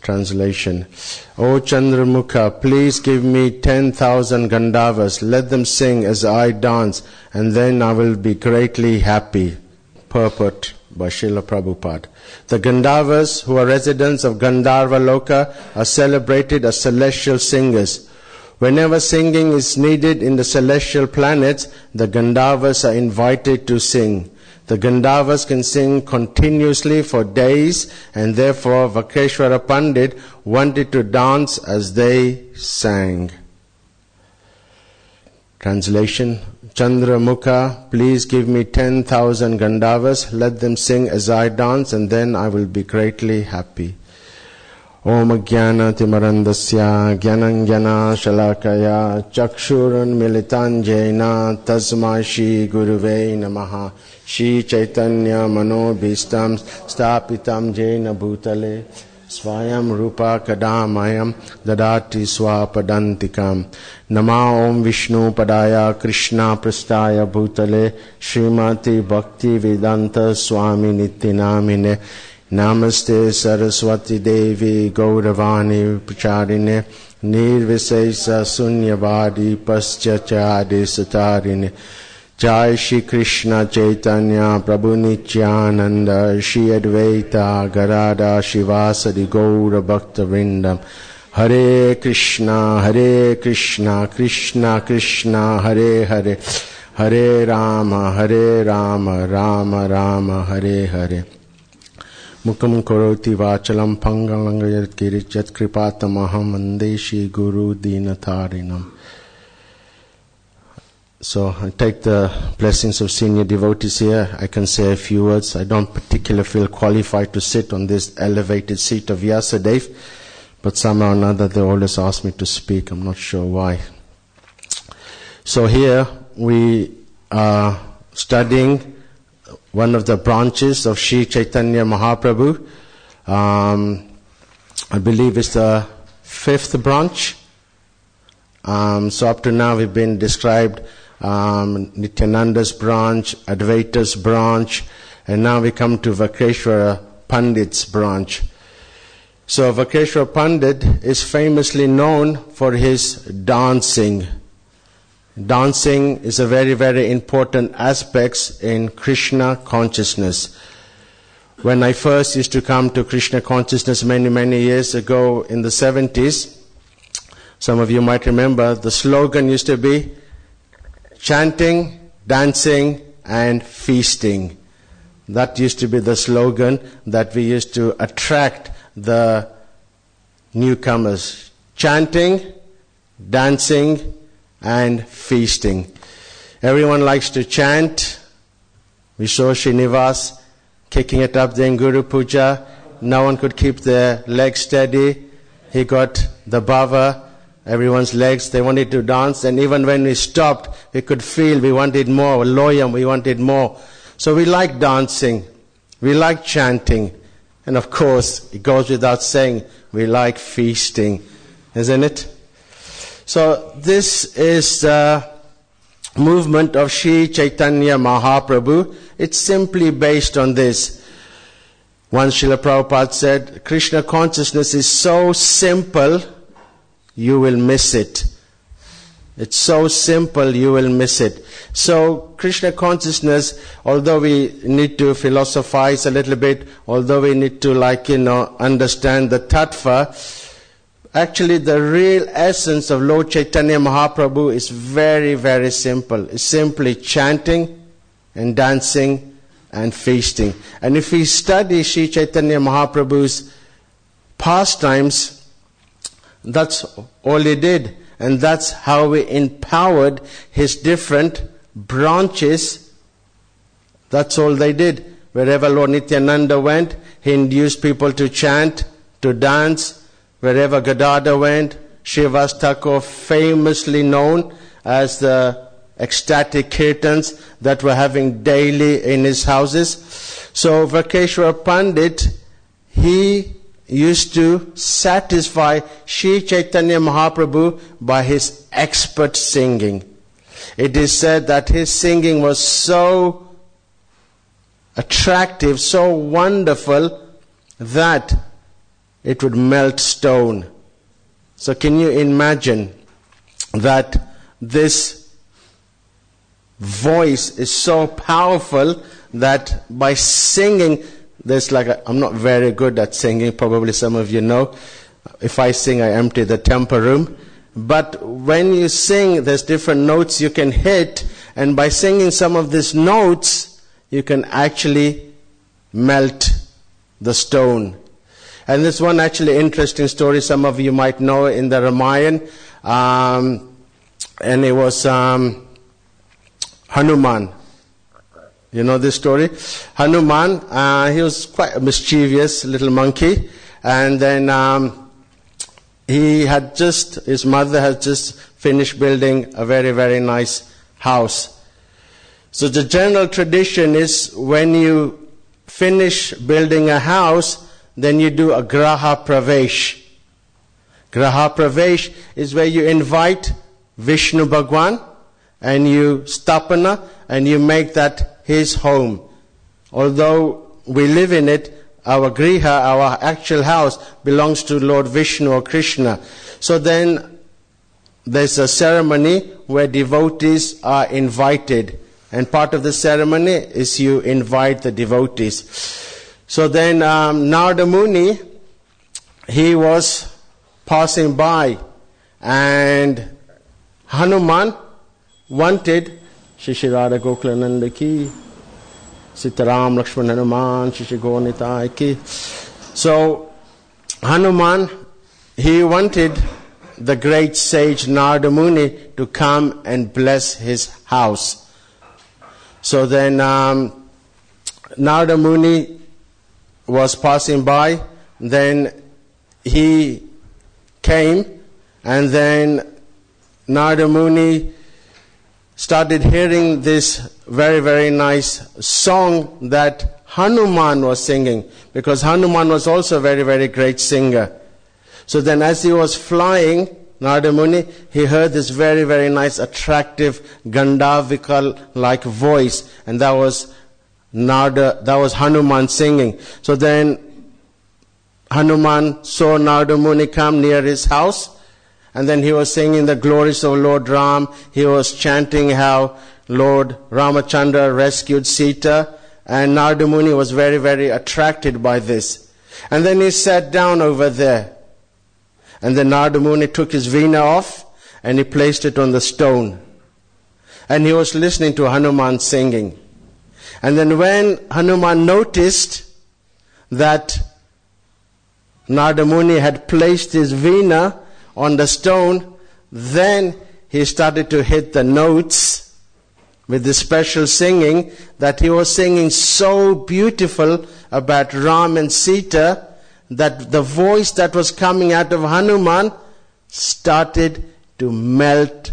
Translation. O Chandramukha, please give me 10,000 Gandharvas. Let them sing as I dance, and then I will be greatly happy. Purport by Srila Prabhupada. The Gandharvas, who are residents of Gandharva Loka, are celebrated as celestial singers. Whenever singing is needed in the celestial planets, the Gandharvas are invited to sing. The Gandharvas can sing continuously for days, and therefore Vakeshwara Pandit wanted to dance as they sang. Translation. Chandramukha, please give me 10,000 Gandharvas. Let them sing as I dance, and then I will be greatly happy. Om Jnana Timarandasya Jnanam Jnana Shalakaya Chakshurun Militan Jena Tasmai Shri Guruve Namaha. Shri Chaitanya Manobhistam Stapitam Jena Bhutale Swayam Rupa Kadamayam Dadati Swapadantikam. Nama Om Vishnu Padaya Krishna Prastaya Bhutale Srimati Bhakti Vedanta Swami Nityanamine. Namaste Saraswati Devi Gauravani Pracharine Nirvisesa Sunyavadi Paschachadi Satarine. Jai Shri Krishna Chaitanya Prabhu Nityananda Shri Advaita Garada Shivasadi Gaura Bhakta Vrindam. Hare Krishna Krishna Krishna Hare Hare, Hare Rama Rama Rama Hare Hare. Mukam Karoti Vachalam Pangalangayat Kirichat Kripatamaham Mandeshi Guru Dinatarinam. So I take the blessings of senior devotees here. I can say a few words. I don't particularly feel qualified to sit on this elevated seat of Vyasadeva, but somehow or another they always ask me to speak. I'm not sure why. So here we are studying one of the branches of Sri Chaitanya Mahaprabhu. I believe it's the 5th branch. So up to now we've been described Nityananda's branch, Advaita's branch, and now we come to Vakeshwara Pandit's branch. So Vakeshwara Pandit is famously known for his dancing. Dancing is a very, very important aspect in Krishna consciousness. When I first used to come to Krishna consciousness many, many years ago in the 70s, some of you might remember, the slogan used to be chanting, dancing, and feasting. That used to be the slogan that we used to attract the newcomers. Chanting, dancing, and feasting. Everyone likes to chant. We saw Srinivas kicking it up there in Guru Puja. No one could keep their legs steady. He got the bhava, everyone's legs, they wanted to dance, and even when we stopped, we could feel we wanted more. Loyam, we wanted more. So we like dancing, we like chanting, and of course, it goes without saying, we like feasting, isn't it? So this is the movement of Sri Chaitanya Mahaprabhu. It's simply based on this. Once Srila Prabhupada said, Krishna consciousness is so simple, you will miss it. It's so simple, you will miss it. So Krishna consciousness, although we need to philosophize a little bit, although we need to understand the tattva, actually the real essence of Lord Chaitanya Mahaprabhu is very, very simple. It's simply chanting and dancing and feasting. And if we study Sri Chaitanya Mahaprabhu's pastimes, that's all he did. And that's how he empowered his different branches. That's all they did. Wherever Lord Nityananda went, he induced people to chant, to dance. Wherever Gadadhar went, Srivas Thakur, famously known as the ecstatic kirtans that were having daily in his houses. So Vakeshwara Pandit, he used to satisfy Sri Chaitanya Mahaprabhu by his expert singing. It is said that his singing was so attractive, so wonderful, that it would melt stone. So can you imagine that this voice is so powerful that by singing, I'm not very good at singing, probably some of you know. If I sing, I empty the temper room. But when you sing, there's different notes you can hit, and by singing some of these notes, you can actually melt the stone. And this one actually interesting story, some of you might know in the Ramayana, and it was Hanuman. You know this story? Hanuman, he was quite a mischievous little monkey, and then his mother had just finished building a very, very nice house. So the general tradition is when you finish building a house, then you do a Graha Pravesh. Graha Pravesh is where you invite Vishnu Bhagwan and you stapana and you make that his home. Although we live in it, our griha, our actual house, belongs to Lord Vishnu or Krishna. So then there's a ceremony where devotees are invited. And part of the ceremony is you invite the devotees. So then Narada Muni, he was passing by, and Hanuman wanted Shishirada Gokulananda ki, Sitaram Lakshman Hanuman, Shishigonita ki. So Hanuman, he wanted the great sage Narada Muni to come and bless his house. So then Narada Muni was passing by, then he came, and then Narada Muni started hearing this very, very nice song that Hanuman was singing, because Hanuman was also a very, very great singer. So then as he was flying, Narada Muni, he heard this very, very nice, attractive, Gandharvikal-like voice, and that was Hanuman singing. So then Hanuman saw Narada Muni come near his house, and then he was singing the glories of Lord Ram. He was chanting how Lord Ramachandra rescued Sita, and Narada Muni was very, very attracted by this. And then he sat down over there. And then Narada Muni took his veena off and he placed it on the stone. And he was listening to Hanuman singing. And then when Hanuman noticed that Narada Muni had placed his veena on the stone, then he started to hit the notes with this special singing, that he was singing so beautiful about Ram and Sita, that the voice that was coming out of Hanuman started to melt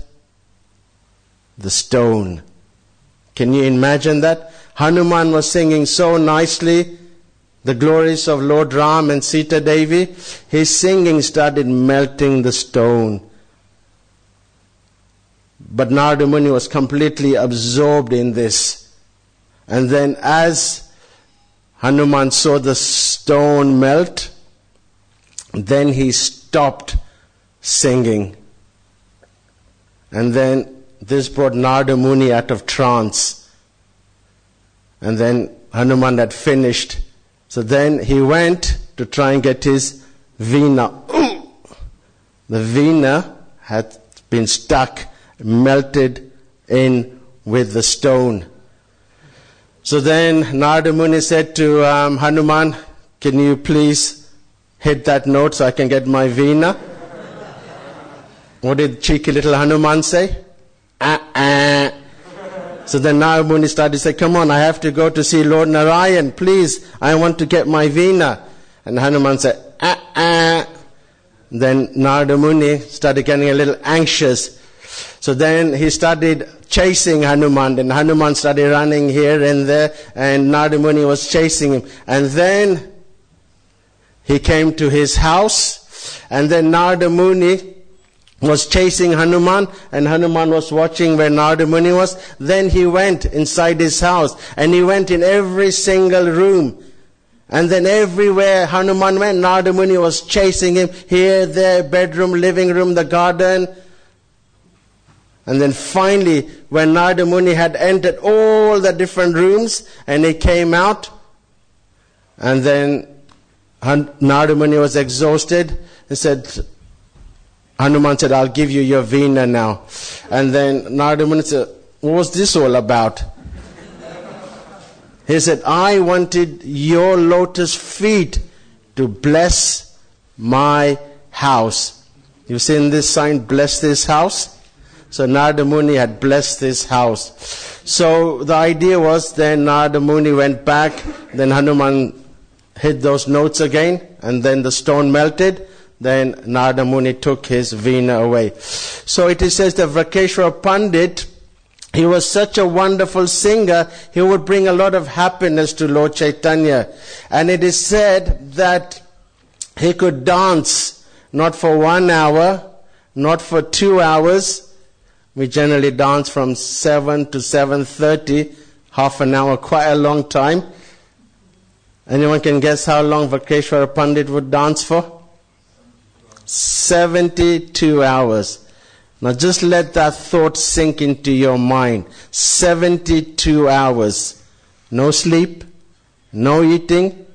the stone. Can you imagine that? Hanuman was singing so nicely the glories of Lord Ram and Sita Devi. His singing started melting the stone. But Narada Muni was completely absorbed in this. And then as Hanuman saw the stone melt, then he stopped singing. And then this brought Narada Muni out of trance. And then Hanuman had finished. So then he went to try and get his veena. The veena had been stuck, melted in with the stone. So then Narada Muni said to Hanuman, can you please hit that note so I can get my veena? What did cheeky little Hanuman say? So then Narada Muni started to say, come on, I have to go to see Lord Narayan, please, I want to get my veena. And Hanuman said, Then Narada Muni started getting a little anxious. So then he started chasing Hanuman, and Hanuman started running here and there, and Narada Muni was chasing him. And then he came to his house, and then Narada Muni was chasing Hanuman, and Hanuman was watching where Narada Muni was. Then he went inside his house, and he went in every single room, And then everywhere Hanuman went, Narada Muni was chasing him, here, there, bedroom, living room, the garden. And then finally, when Narada Muni had entered all the different rooms, and he came out, and then Narada Muni was exhausted, he said, Hanuman said, I'll give you your veena now. And then Narada Muni said, what was this all about? He said, I wanted your lotus feet to bless my house. You've seen this sign, bless this house? So Narada Muni had blessed this house. So the idea was then Narada Muni went back, then Hanuman hit those notes again, and then the stone melted. Then Narada Muni took his veena away. So it says that Vrakeshwara Pandit, he was such a wonderful singer, he would bring a lot of happiness to Lord Chaitanya. And it is said that he could dance not for 1 hour, not for 2 hours. We generally dance from 7 to 7:30, half an hour, quite a long time. Anyone can guess how long Vrakeshwara Pandit would dance for? 72 hours. Now just let that thought sink into your mind. 72 hours. No sleep, no eating,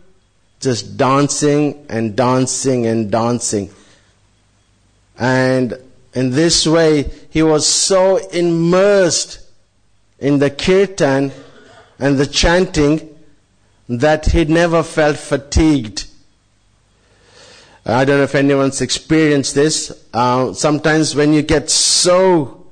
just dancing and dancing and dancing. And in this way, he was so immersed in the kirtan and the chanting that he never felt fatigued. I don't know if anyone's experienced this. Sometimes when you get so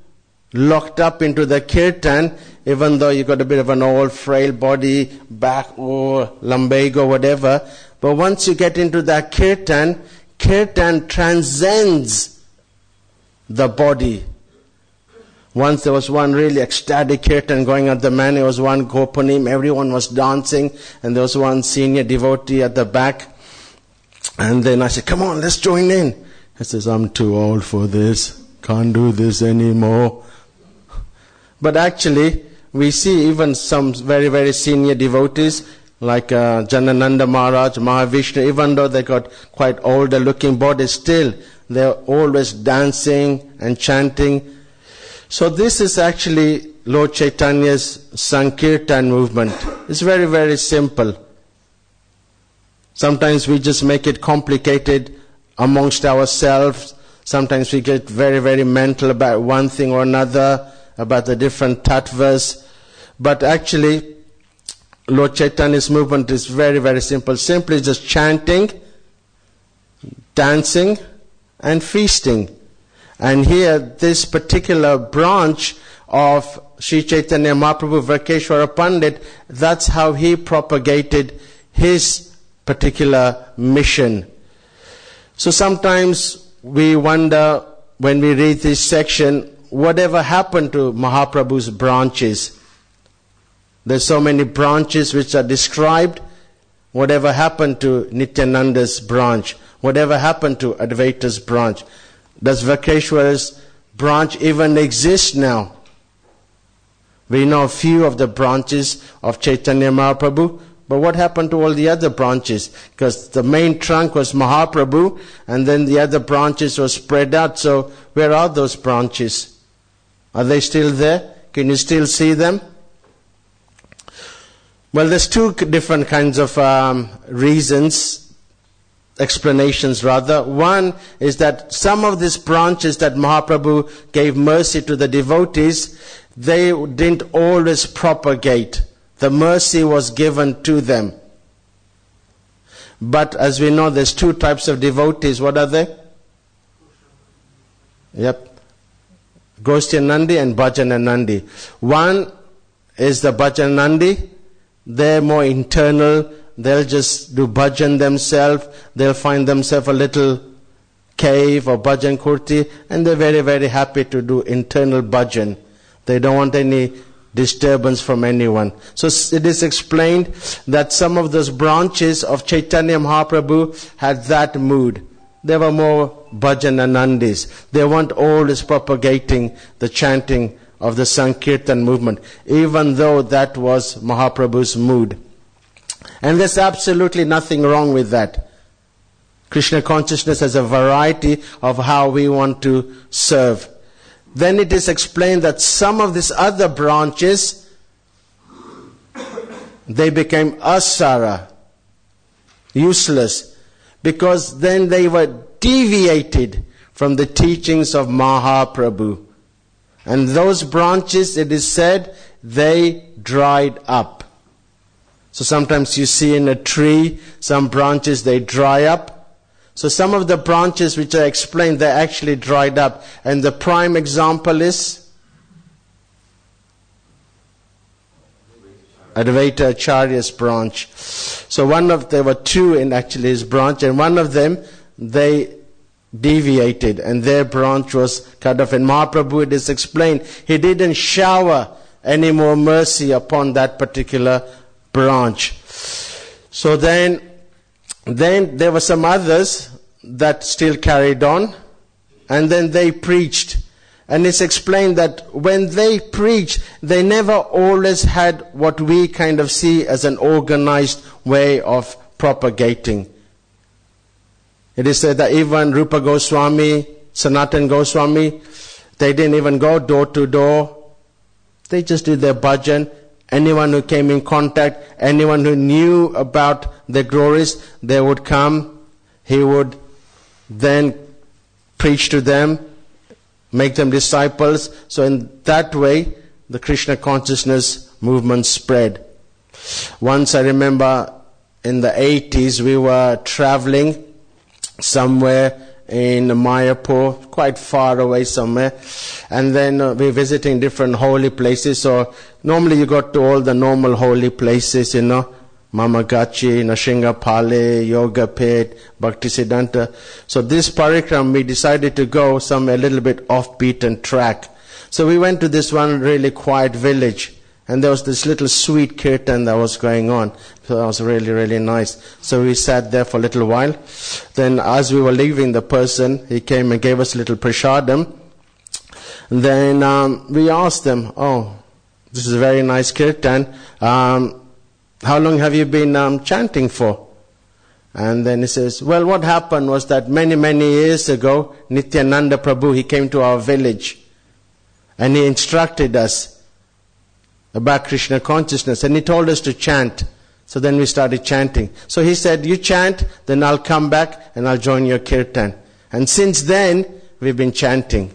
locked up into the kirtan, even though you got a bit of an old frail body, back or lumbago, whatever, but once you get into that kirtan, kirtan transcends the body. Once there was one really ecstatic kirtan going at the man, there was one Gopanim, everyone was dancing, and there was one senior devotee at the back. And then I said, come on, let's join in. He says, I'm too old for this, can't do this anymore. But actually, we see even some very, very senior devotees, like Janananda Maharaj, Mahavishnu, even though they got quite older looking bodies, still they're always dancing and chanting. So this is actually Lord Chaitanya's Sankirtan movement. It's very, very simple. Sometimes we just make it complicated amongst ourselves. Sometimes we get very, very mental about one thing or another, about the different tattvas. But actually, Lord Chaitanya's movement is very, very simple. Simply just chanting, dancing, and feasting. And here, this particular branch of Sri Chaitanya Mahaprabhu Vrakeshwara Pandit, that's how he propagated his particular mission. So sometimes we wonder when we read this section, whatever happened to Mahaprabhu's branches? There's so many branches which are described. Whatever happened to Nityananda's branch? Whatever happened to Advaita's branch? Does Vrakeshwara's branch even exist now? We know a few of the branches of Chaitanya Mahaprabhu, but what happened to all the other branches? Because the main trunk was Mahaprabhu, and then the other branches were spread out. So where are those branches? Are they still there? Can you still see them? Well, there's two different kinds of reasons, explanations rather. One is that some of these branches that Mahaprabhu gave mercy to the devotees, they didn't always propagate. The mercy was given to them. But as we know, there's two types of devotees. What are they? Yep. Goshtya Nandi and Bhajana Nandi. One is the Bhajana Nandi. They're more internal. They'll just do bhajan themselves. They'll find themselves a little cave or bhajan kurti, and they're very, very happy to do internal bhajan. They don't want any disturbance from anyone. So it is explained that some of those branches of Chaitanya Mahaprabhu had that mood. They were more bhajana nandis. They weren't always propagating the chanting of the Sankirtan movement, even though that was Mahaprabhu's mood. And there's absolutely nothing wrong with that. Krishna consciousness has a variety of how we want to serve. Then it is explained that some of these other branches, they became asara, useless, because then they were deviated from the teachings of Mahaprabhu. And those branches, it is said, they dried up. So sometimes you see in a tree, some branches, they dry up. So some of the branches which I explained, they actually dried up. And the prime example is Advaita Acharya's branch. So there were two in actually his branch, and one of them, they deviated, and their branch was cut off. And Mahaprabhu, it is explained, he didn't shower any more mercy upon that particular branch. So then there were some others that still carried on, and then they preached. And it's explained that when they preached, they never always had what we kind of see as an organized way of propagating. It is said that even Rupa Goswami, Sanatan Goswami, they didn't even go door to door. They just did their bhajan. Anyone who came in contact, anyone who knew about the glories, they would come. He would then preach to them, make them disciples. So in that way, the Krishna consciousness movement spread. Once I remember in the 80s, we were traveling somewhere in Mayapur, quite far away somewhere, and then we're visiting different holy places. So normally you go to all the normal holy places, Mamagachi, Nashingapale, Yoga Pit, Bhaktisiddhanta. So this parikram, we decided to go somewhere a little bit off-beaten track. So we went to this one really quiet village, and there was this little sweet kirtan that was going on. So that was really, really nice. So we sat there for a little while. Then as we were leaving, the person, he came and gave us a little prasadam. And then we asked them, oh, this is a very nice kirtan. How long have you been chanting for? And then he says, well, what happened was that many, many years ago, Nityananda Prabhu, he came to our village and he instructed us about Krishna consciousness, and he told us to chant. So then we started chanting. So he said, you chant, then I'll come back and I'll join your kirtan. And since then, we've been chanting.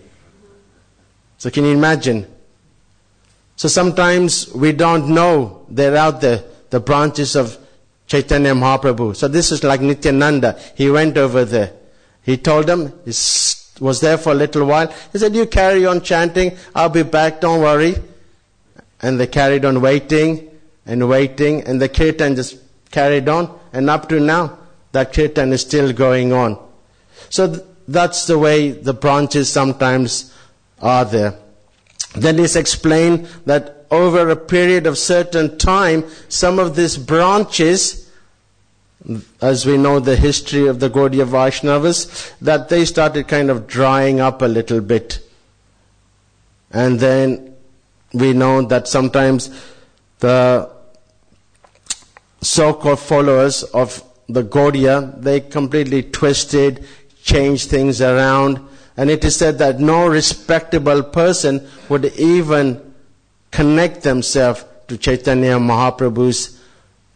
So can you imagine? So sometimes we don't know they're out there, the branches of Chaitanya Mahaprabhu. So this is like Nityananda. He went over there. He told them, he was there for a little while. He said, you carry on chanting, I'll be back, don't worry. And they carried on waiting, and the kirtan just carried on, and up to now, that kirtan is still going on. So that's the way the branches sometimes are there. Then it's explained that over a period of certain time, some of these branches, as we know the history of the Gaudiya Vaishnavas, that they started kind of drying up a little bit. And then we know that sometimes the so-called followers of the Gaudiya, they completely twisted, changed things around. And it is said that no respectable person would even connect themselves to Chaitanya Mahaprabhu's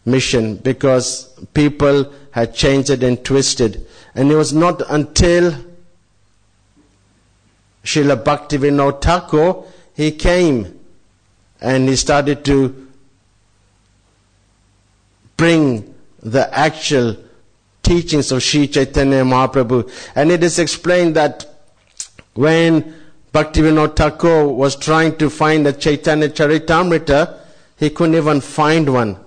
mission, because people had changed it and twisted. And it was not until Srila Bhaktivinoda Thakur, he came and he started to bring the actual teachings of Sri Chaitanya Mahaprabhu. And it is explained that when Bhaktivinoda Thakur was trying to find a Chaitanya Charitamrita, he couldn't even find one.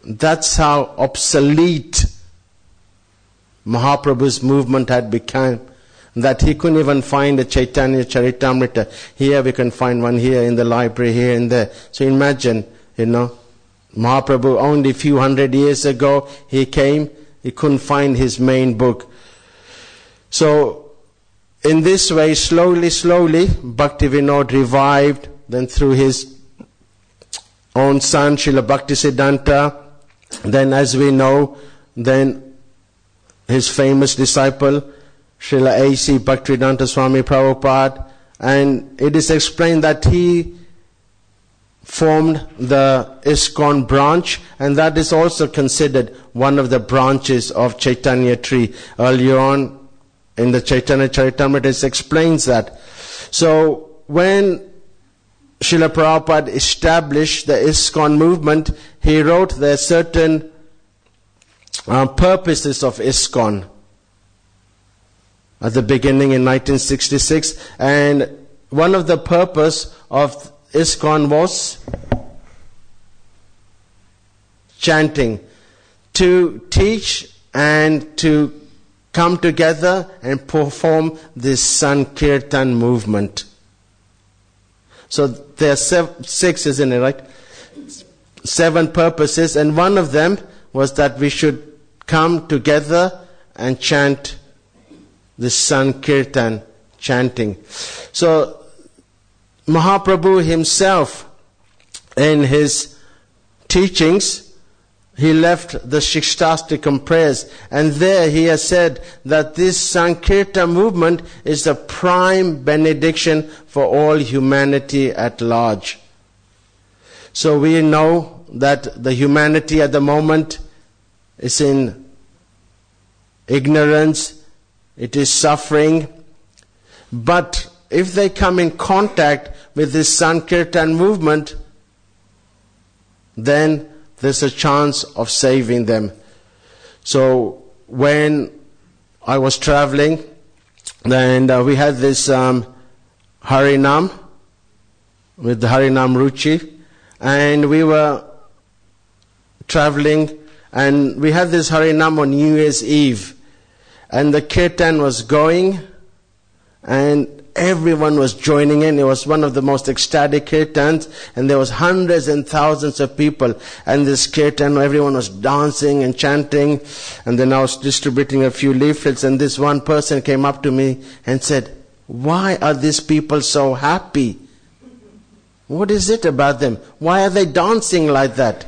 That's how obsolete Mahaprabhu's movement had become, that he couldn't even find a Chaitanya Charitamrita. Here we can find one, here in the library, here and there. So imagine, Mahaprabhu only a few hundred years ago, he came, he couldn't find his main book. So in this way, slowly, Bhaktivinoda revived. Then through his own son, Srila Bhaktisiddhanta, Then as we know, then his famous disciple, Srila A.C. Bhaktivedanta Swami Prabhupada, and it is explained that he formed the ISKCON branch, and that is also considered one of the branches of Chaitanya tree. Earlier on in the Chaitanya Charitamrita it explains that. So when Srila Prabhupada established the ISKCON movement, he wrote there certain purposes of ISKCON at the beginning in 1966, and one of the purpose of ISKCON was chanting, to teach and to come together and perform this Sankirtan movement. So there are six, isn't it, right? 7 purposes, and one of them was that we should come together and chant this Sankirtan chanting. So Mahaprabhu himself, in his teachings, he left the Shikshastikam prayers, and there he has said that this Sankirtan movement is the prime benediction for all humanity at large. So we know that the humanity at the moment is in ignorance, it is suffering, but if they come in contact with this Sankirtan movement, then there's a chance of saving them. So when I was traveling, and we had this Harinam with the Harinam Ruchi, and we were traveling, and we had this Harinam on New Year's Eve, and the kirtan was going, and everyone was joining in. It was one of the most ecstatic kirtans, and there was hundreds and thousands of people, and this kirtan, everyone was dancing and chanting, and then I was distributing a few leaflets, and this one person came up to me and said, "Why are these people so happy? What is it about them? Why are they dancing like that?"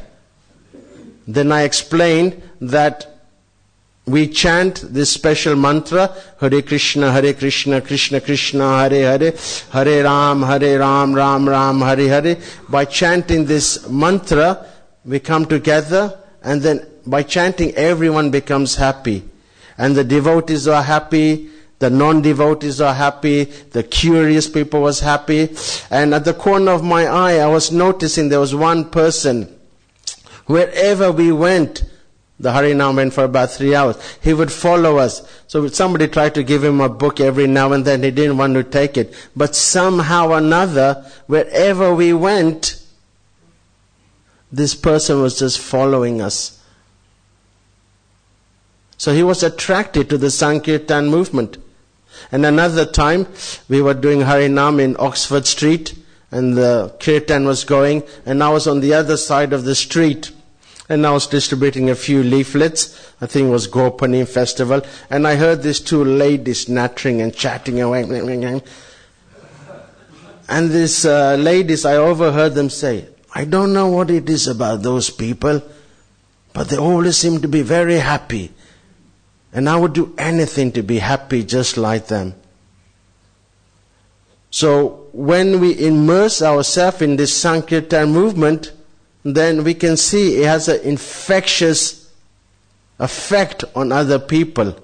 Then I explained that we chant this special mantra, Hare Krishna, Krishna Krishna, Hare Hare, Hare Ram, Ram Ram, Hare Hare. By chanting this mantra, we come together, and then by chanting, everyone becomes happy. And the devotees are happy, the non-devotees are happy, the curious people was happy. And at the corner of my eye, I was noticing there was one person, wherever we went, the Harinam went for about 3 hours, he would follow us. So somebody tried to give him a book every now and then, he didn't want to take it. But somehow or another, wherever we went, this person was just following us. So he was attracted to the Sankirtan movement. And another time, we were doing Harinam in Oxford Street, and the kirtan was going, and I was on the other side of the street. And I was distributing a few leaflets. I think it was Gopani festival. And I heard these 2 ladies nattering and chatting away. And these ladies, I overheard them say, "I don't know what it is about those people, but they always seem to be very happy. And I would do anything to be happy just like them." So when we immerse ourselves in this Sankirtan movement, then we can see it has an infectious effect on other people.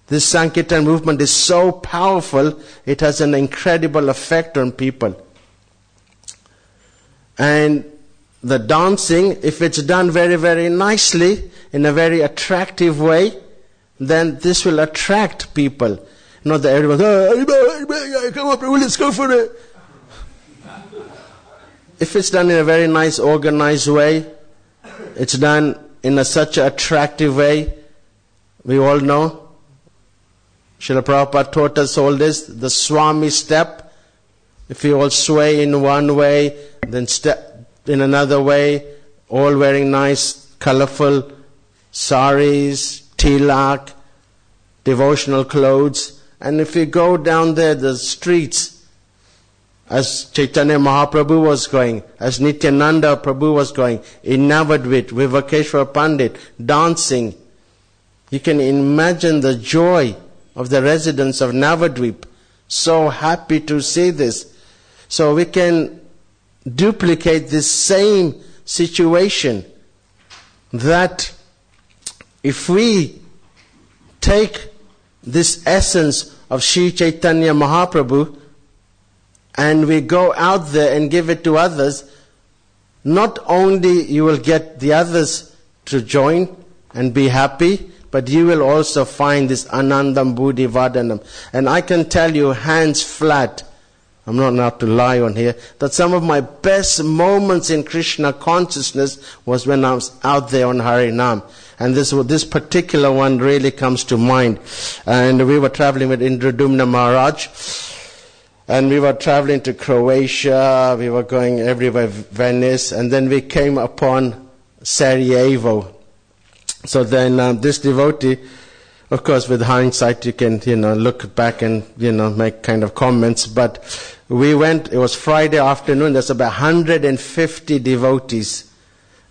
This Sankirtan movement is so powerful, it has an incredible effect on people. And the dancing, if it's done very, very nicely, in a very attractive way, then this will attract people. Not that everyone, come up, let's go for it. If it's done in a very nice, organized way, it's done in such an attractive way, we all know, Srila Prabhupada taught us all this, the Swami step. If you all sway in one way, then step in another way, all wearing nice, colorful saris, tilak, devotional clothes. And if you go down there, the streets, as Chaitanya Mahaprabhu was going, as Nityananda Prabhu was going, in Navadvip, Vivakeshwar Pandit, dancing. You can imagine the joy of the residents of Navadvip. So happy to see this. So we can duplicate this same situation, that if we take this essence of Sri Chaitanya Mahaprabhu and we go out there and give it to others, not only you will get the others to join and be happy, but you will also find this Anandam Buddhi Vadanam. And I can tell you, hands flat, I'm not allowed to lie on here, that some of my best moments in Krishna consciousness was when I was out there on Harinam. And this particular one really comes to mind. And we were traveling with Indradumna Maharaj. And we were traveling to Croatia, we were going everywhere, Venice, and then we came upon Sarajevo. So then this devotee, of course with hindsight you can, look back and, make kind of comments, but we went, it was Friday afternoon, there's about 150 devotees.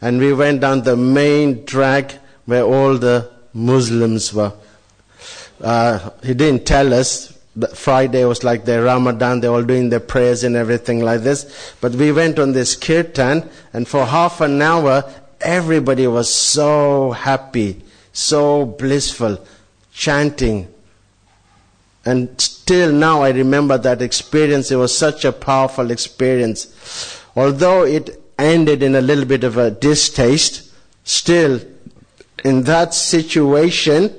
And we went down the main drag where all the Muslims were. He didn't tell us. Friday was like their Ramadan, they were all doing their prayers and everything like this. But we went on this kirtan, and for half an hour, everybody was so happy, so blissful, chanting. And still now I remember that experience. It was such a powerful experience. Although it ended in a little bit of a distaste, still in that situation,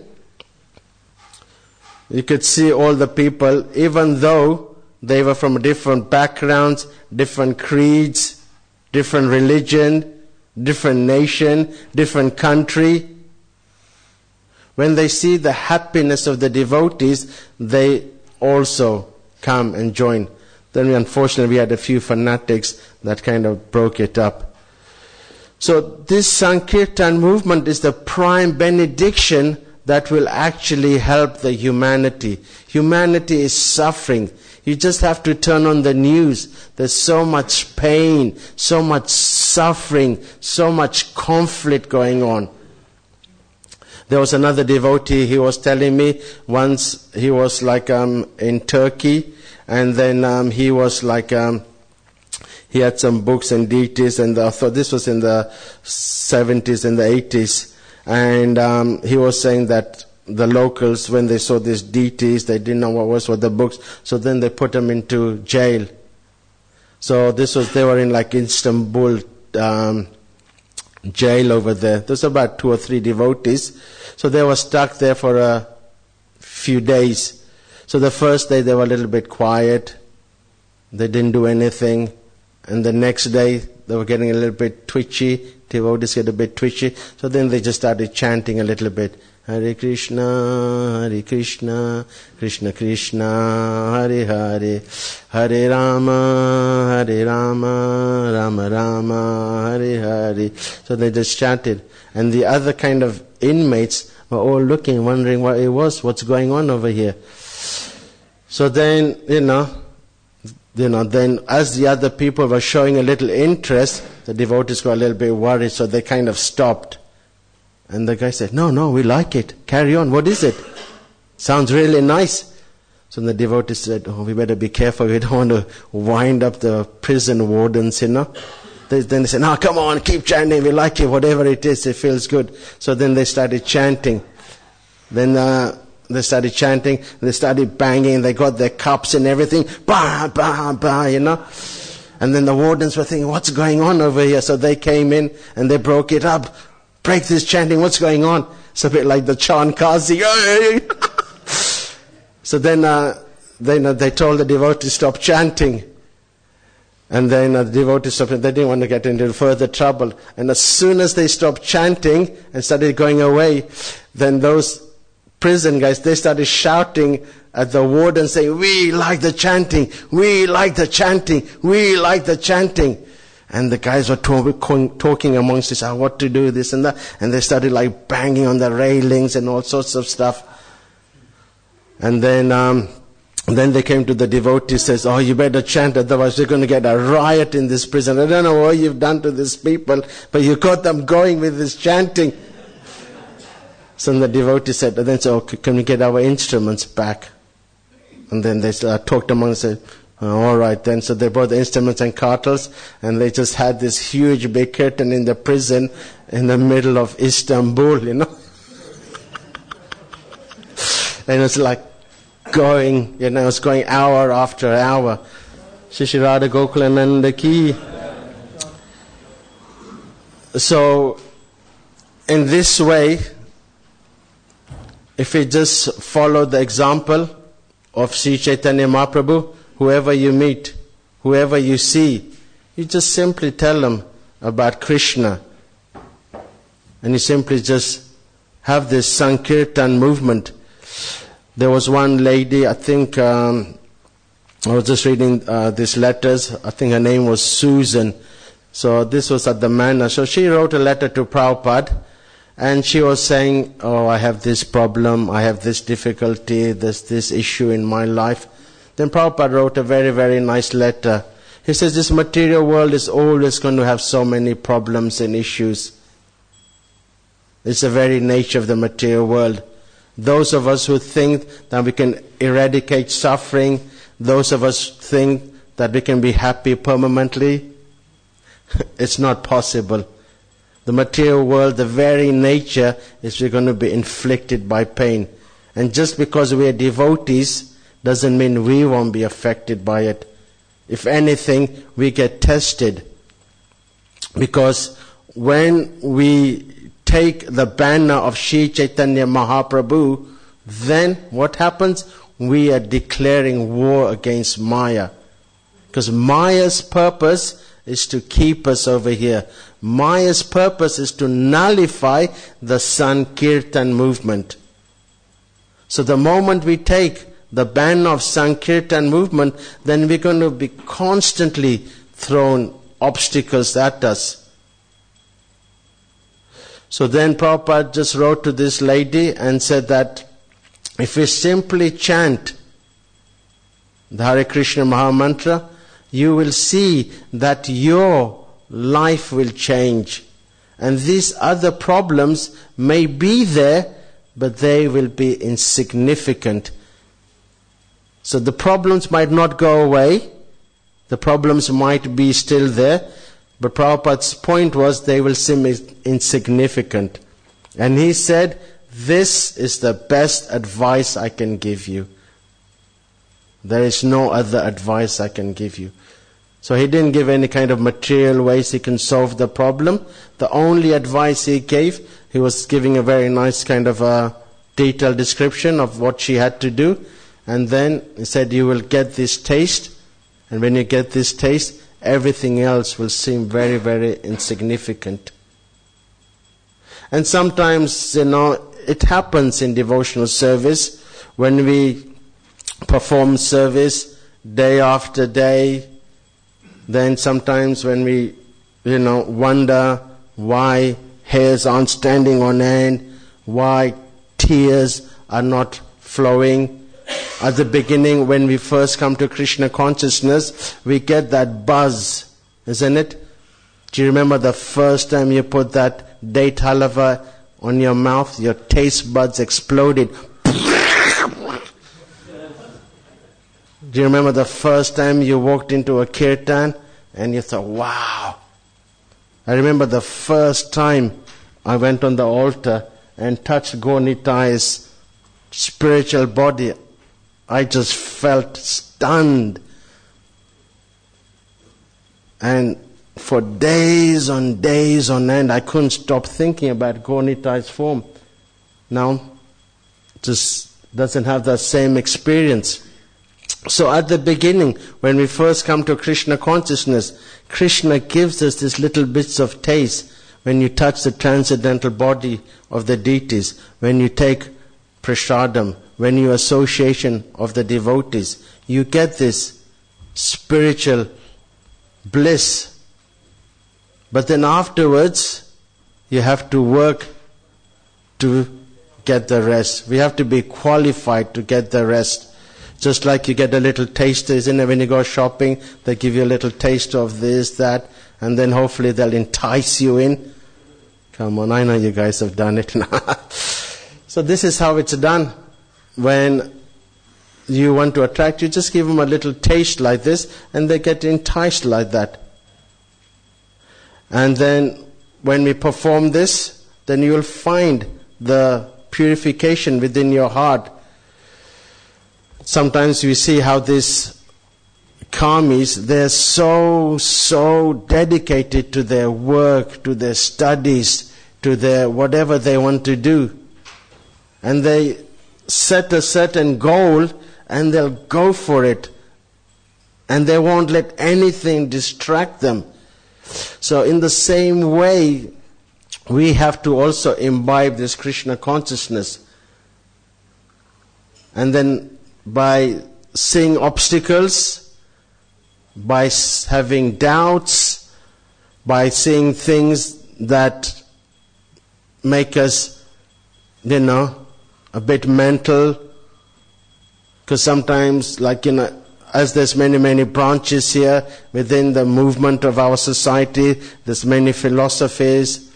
you could see all the people, even though they were from different backgrounds, different creeds, different religion, different nation, different country. When they see the happiness of the devotees, they also come and join. Then unfortunately we had a few fanatics that kind of broke it up. So this Sankirtan movement is the prime benediction that will actually help the humanity. Humanity is suffering. You just have to turn on the news. There's so much pain, so much suffering, so much conflict going on. There was another devotee, he was telling me, once he was like in Turkey, and then he was like, he had some books and deities, and I thought this was in the 70s and the 80s. And he was saying that the locals, when they saw these deities, they didn't know what were the books, so then they put them into jail. So they were in like Istanbul jail over there. There's about 2 or 3 devotees. So they were stuck there for a few days. So the first day they were a little bit quiet. They didn't do anything. And the next day they were getting a little bit twitchy. Devotees get a bit twitchy. So then they just started chanting a little bit. Hare Krishna, Krishna Krishna, Hare Hare, Hare Rama, Rama Rama, Hare Hare. So they just chanted. And the other kind of inmates were all looking, wondering what it was, what's going on over here. So then, then as the other people were showing a little interest, the devotees got a little bit worried, so they kind of stopped. And the guy said, no, we like it. Carry on. What is it? Sounds really nice. So the devotees said, we better be careful. We don't want to wind up the prison wardens, Then they said, no, come on, keep chanting. We like it. Whatever it is, it feels good. So then they started chanting. Then they started chanting. They started banging. They got their cups and everything. Bah, bah, bah, And then the wardens were thinking, what's going on over here? So they came in and they broke it up. Break this chanting, what's going on? It's a bit like the Chan Kazi. So then they told the devotees to stop chanting. And then the devotees stopped. They didn't want to get into further trouble. And as soon as they stopped chanting and started going away, then those prison guys, they started shouting at the warden saying, we like the chanting, we like the chanting, we like the chanting. And the guys were talking amongst themselves, what to do, this and that. And they started like banging on the railings and all sorts of stuff. And then And then they came to the devotee, says, oh, you better chant, otherwise we're going to get a riot in this prison. I don't know what you've done to these people, but you got them going with this chanting. So the devotee said, and then said, okay, can we get our instruments back? And then they talked among and said, all right then. So they brought the instruments and cartels, and they just had this huge big curtain in the prison in the middle of Istanbul, And it's like going, it's going hour after hour. Shri Radha Gokulananda ki. So, in this way, if we just follow the example of Sri Chaitanya Mahaprabhu, whoever you meet, whoever you see, you just simply tell them about Krishna. And you simply just have this Sankirtan movement. There was one lady, I think, I was just reading these letters, I think her name was Susan. So this was at the manor. So she wrote a letter to Prabhupada, and she was saying, oh, I have this problem, I have this difficulty, this issue in my life. Then Prabhupada wrote a very, very nice letter. He says, this material world is always going to have so many problems and issues. It's the very nature of the material world. Those of us who think that we can eradicate suffering, those of us think that we can be happy permanently, it's not possible. The material world, the very nature is we're going to be inflicted by pain. And just because we are devotees doesn't mean we won't be affected by it. If anything, we get tested. Because when we take the banner of Sri Chaitanya Mahaprabhu, then what happens? We are declaring war against Maya. Because Maya's purpose is to keep us over here. Maya's purpose is to nullify the Sankirtan movement. So the moment we take the banner of Sankirtan movement, then we're going to be constantly thrown obstacles at us. So then Prabhupada just wrote to this lady and said that if we simply chant the Hare Krishna Mahamantra, you will see that your life will change. And these other problems may be there, but they will be insignificant. So the problems might not go away, the problems might be still there, but Prabhupada's point was they will seem insignificant. And he said, this is the best advice I can give you. There is no other advice I can give you. So he didn't give any kind of material ways he can solve the problem. The only advice he gave, he was giving a very nice kind of a detailed description of what she had to do. And then he said, you will get this taste. And when you get this taste, everything else will seem very, very insignificant. And sometimes, it happens in devotional service when we perform service day after day. Then sometimes when we, wonder why hairs aren't standing on end, why tears are not flowing. At the beginning, when we first come to Krishna consciousness, we get that buzz, isn't it? Do you remember the first time you put that date halava on your mouth, your taste buds exploded? Do you remember the first time you walked into a kirtan and you thought, wow? I remember the first time I went on the altar and touched Gaunitai's spiritual body. I just felt stunned. And for days on end, I couldn't stop thinking about Gaunitai's form. Now, just doesn't have that same experience. So at the beginning, when we first come to Krishna consciousness, Krishna gives us these little bits of taste. When you touch the transcendental body of the deities, when you take prasadam, when you association of the devotees, you get this spiritual bliss. But then afterwards, you have to work to get the rest. We have to be qualified to get the rest. Just like you get a little taste, isn't it? When you go shopping, they give you a little taste of this, that, and then hopefully they'll entice you in. Come on, I know you guys have done it. So this is how it's done. When you want to attract, you just give them a little taste like this, and they get enticed like that. And then when we perform this, then you will find the purification within your heart. Sometimes we see how these karmis, they're so dedicated to their work, to their studies, to their whatever they want to do. And they set a certain goal and they'll go for it. And they won't let anything distract them. So in the same way, we have to also imbibe this Krishna consciousness. And then by seeing obstacles, by having doubts, by seeing things that make us, a bit mental, because sometimes, as there's many branches here within the movement of our society, there's many philosophies.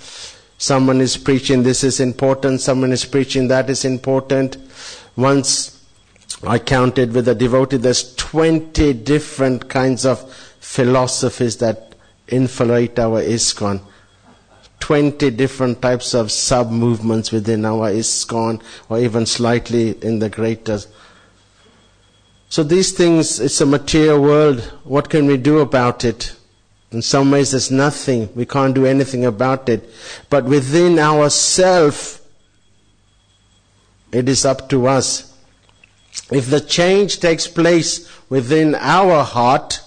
Someone is preaching this is important, someone is preaching that is important. Once I counted with a devotee, there's 20 different kinds of philosophies that infiltrate our ISKCON. 20 different types of sub-movements within our ISKCON, or even slightly in the greater. So these things, it's a material world. What can we do about it? In some ways there's nothing. We can't do anything about it. But within ourselves, it is up to us. If the change takes place within our heart,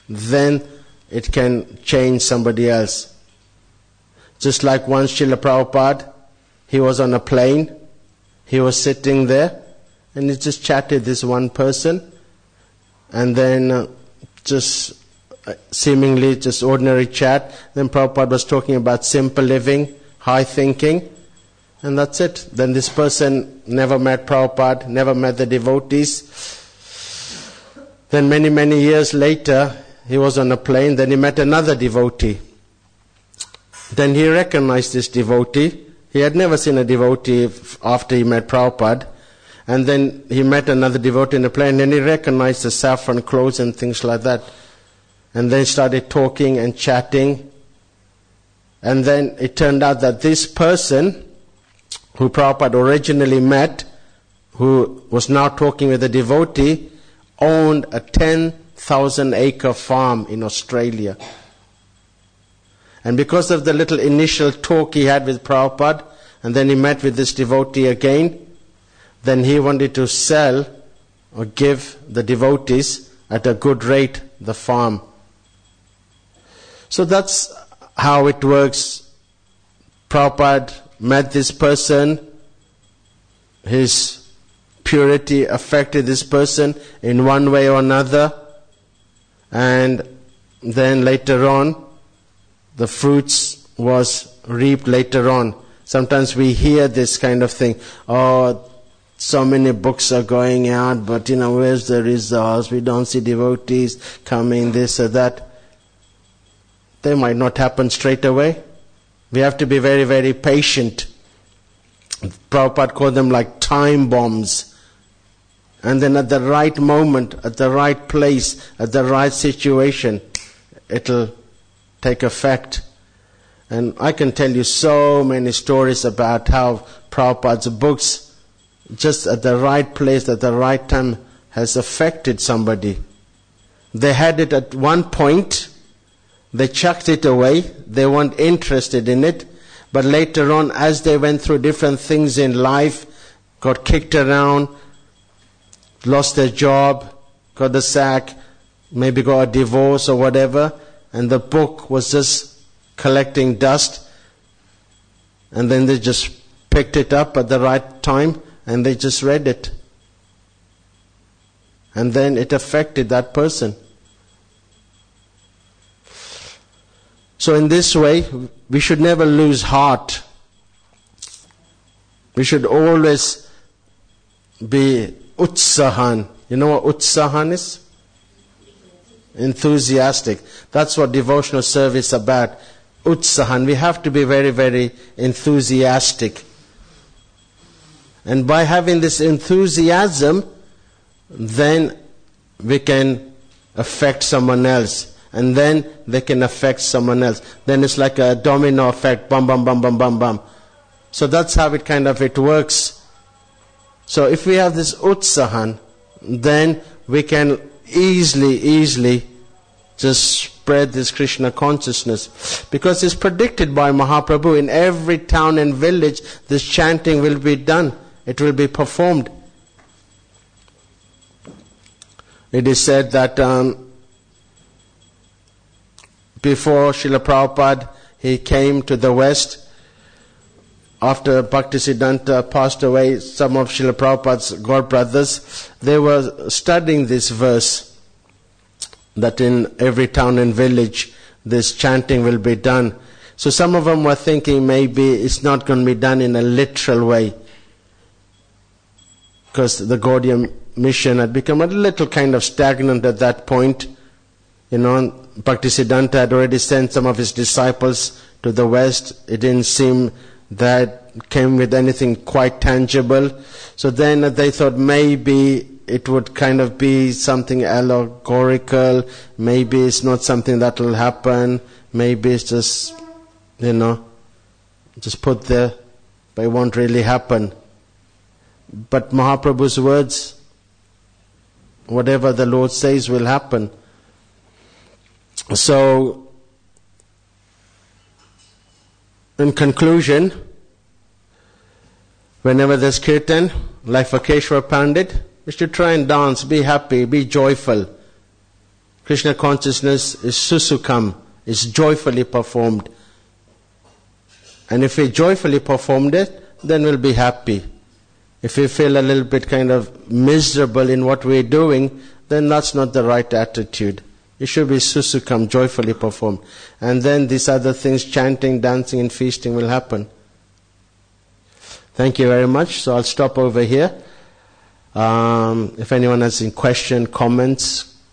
then it can change somebody else. Just like once Srila Prabhupada, he was on a plane, he was sitting there, and he just chatted this one person, and then just seemingly just ordinary chat. Then Prabhupada was talking about simple living, high thinking, and that's it. Then this person never met Prabhupada, never met the devotees. Then many years later, he was on a plane, then he met another devotee. Then he recognized this devotee. He had never seen a devotee after he met Prabhupada. And then he met another devotee in the plane, and he recognized the saffron clothes and things like that. And then started talking and chatting. And then it turned out that this person, who Prabhupada originally met, who was now talking with a devotee, owned a 10,000-acre farm in Australia. And because of the little initial talk he had with Prabhupada, and then he met with this devotee again, then he wanted to sell or give the devotees at a good rate the farm. So that's how it works. Prabhupada met this person, his purity affected this person in one way or another, and then later on the fruits was reaped later on. Sometimes we hear this kind of thing, so many books are going out, but where's the results? We don't see devotees coming, this or that. They might not happen straight away. We have to be very patient. Prabhupada called them like time bombs. And then at the right moment, at the right place, at the right situation, it'll take effect. And I can tell you so many stories about how Prabhupada's books, just at the right place, at the right time, has affected somebody. They had it at one point, they chucked it away, they weren't interested in it, but later on, as they went through different things in life, got kicked around, lost their job, got the sack, maybe got a divorce or whatever, and the book was just collecting dust, and then they just picked it up at the right time, and they just read it. And then it affected that person. So in this way, we should never lose heart. We should always be utsahan. You know what utsahan is? Enthusiastic. That's what devotional service is about. Utsahan. We have to be very, very enthusiastic. And by having this enthusiasm, then we can affect someone else. And then they can affect someone else. Then it's like a domino effect. Bum, bum, bum, bum, bum, bum. So that's how it works. So if we have this utsahan, then we can easily just spread this Krishna consciousness. Because it's predicted by Mahaprabhu, in every town and village this chanting will be done. It will be performed. It is said that before Srila Prabhupada, he came to the West. After Bhaktisiddhanta passed away, some of Srila Prabhupada's god brothers, they were studying this verse, that in every town and village this chanting will be done. So some of them were thinking maybe it's not going to be done in a literal way, because the Gaudiya mission had become a little kind of stagnant at that point. Bhaktisiddhanta had already sent some of his disciples to the West. It didn't seem that came with anything quite tangible. So then they thought maybe it would kind of be something allegorical. Maybe it's not something that will happen. Maybe it's just, just put there, but it won't really happen. But Mahaprabhu's words, whatever the Lord says will happen. So, in conclusion, whenever there's kirtan, like for Keshwar Pandit, we should try and dance, be happy, be joyful. Krishna consciousness is susukam, is joyfully performed. And if we joyfully performed it, then we'll be happy. If we feel a little bit kind of miserable in what we're doing, then that's not the right attitude. It should be susukam, joyfully performed. And then these other things, chanting, dancing and feasting, will happen. Thank you very much. So I'll stop over here. If anyone has any question, comments,